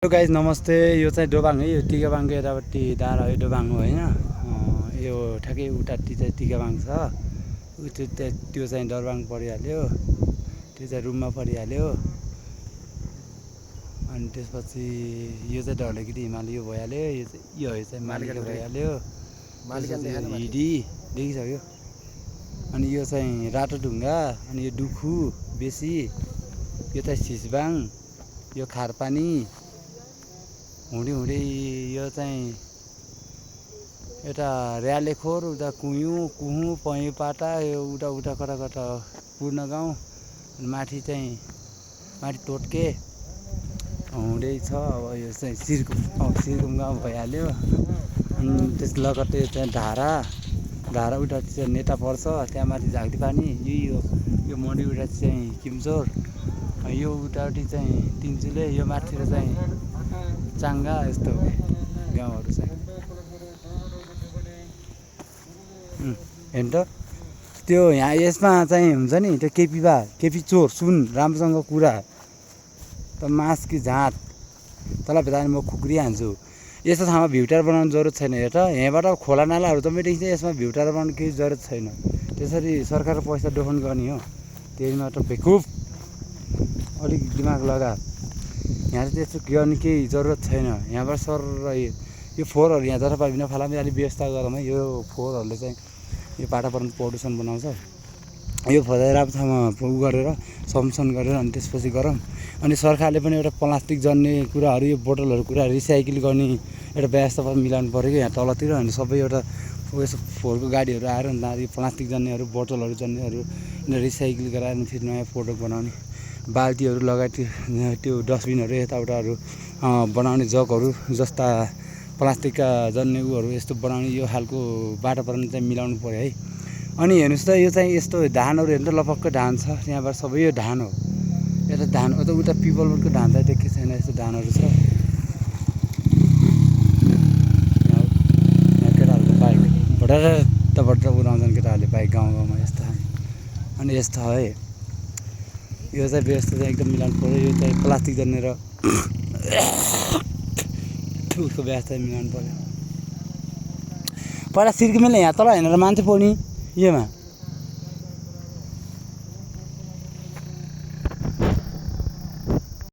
Hello guys नमस्ते। यो चाहिँ डोबाङ है, यो टिकाबाङको यतापट्टि डाँडा है डोबाङ हो होइन। यो ठ्याक्कै उतापट्टि चाहिँ टिकाबाङ छ, त्यो चाहिँ दरबाङ परिहाल्यो, त्यो चाहिँ रुममा परिहाल्यो। अनि त्यसपछि यो चाहिँ ढलेगिरी हिमाली यो भइहाल्यो, यो चाहिँ मालिका भइहाल्यो, हिडी देखिसक्यो। अनि यो चाहिँ रातो ढुङ्गा, अनि यो डुखु बेसी, यो चाहिँ सिसबाङ, यो खारपानी हुँडी हुँडी यो चाहिँ यता र्यालेखोर, उता कुयु कुहु पैपाटा, यो उता उता कता कता पूर्ण गाउँ, अनि माथि चाहिँ माथि टोटके हुँदै छ। अब यो चाहिँ सिर्कुम गाउँ भइहाल्यो। अनि त्यस लगत्तै चाहिँ धारा उता चाहिँ नेता पर्छ, त्यहाँ माथि झाँक्री पानी, यो मन्डी उता चाहिँ किमचोर, यो उतापट्टि चाहिँ तिनचुले, यो माथितिर चाहिँ चाङ्गा, यस्तो गाउँहरू चाहिँ हेर्नु त। त्यो यहाँ यसमा चाहिँ हुन्छ नि, त्यो केपी चोर सुन राम्रोसँग कुरा त मास कि झाँत तँलाई भेट्दा म खुक्रिहाल्छु। यस्तो ठाउँमा भ्युटार बनाउनु जरुरत छैन। हेर त, यहाँबाट खोला नालाहरू त देखिन्छ, यसमा भ्युटार बनाउनु केही जरुरत छैन। त्यसरी सरकारको पैसा दोहन गर्ने हो, त्यही मात्र बेकुफ। अलिक दिमाग लगा, यहाँ चाहिँ त्यस्तो गर्ने केही जरुरत छैन। यहाँबाट सर यो फोहोरहरू यहाँ जथाभावी नफालाउने अलिक व्यवस्था गरौँ है। यो फोहोरहरूले चाहिँ यो वातावरण प्रदूषण बनाउँछ। यो फोहोर राम्रो ठाउँमा उ गरेर संरक्षण गरेर अनि त्यसपछि गरौँ। अनि सरकारले पनि एउटा प्लास्टिक जन्ने कुराहरू, यो बोतलहरू कुरा रिसाइकल गर्ने एउटा व्यवस्था मिलाउनु पऱ्यो कि यहाँ तलतिर। अनि सबै एउटा उयस फोहोरको गाडीहरू आएर यो प्लास्टिक जन्नेहरू, बोतलहरू जन्नेहरू रिसाइकल गराएर फेरि नयाँ प्रोडक्ट बनाउने, बाल्टीहरू लगायत त्यो डस्टबिनहरू यताउताहरू बनाउने, जगहरू जस्ता प्लास्टिकका जन्ने उहरू यस्तो बनाउने, यो खालको वातावरण चाहिँ मिलाउनु पऱ्यो है। अनि हेर्नुहोस् त, यो चाहिँ यस्तो धानहरू हेर्नु त, लपक्क धान छ यहाँबाट, सबै यो धान हो। यता धान उता पिपलको धान चाहिँ देखेको छैन, यस्तो धानहरू छ। यहाँ केटाहरूको बाइक भट्ट उडाउँछन् केटाहरूले बाइक गाउँ गाउँमा, यस्तो। अनि यस्तो है, यो चाहिँ व्यवस्था चाहिँ एकदम मिलाउनु पऱ्यो। यो चाहिँ प्लास्टिक जन्नेर उसको व्यवस्था मिलाउनु पऱ्यो। पहिला सिर्किमेले यहाँ तल हेरेर मान्छे पो नि योमा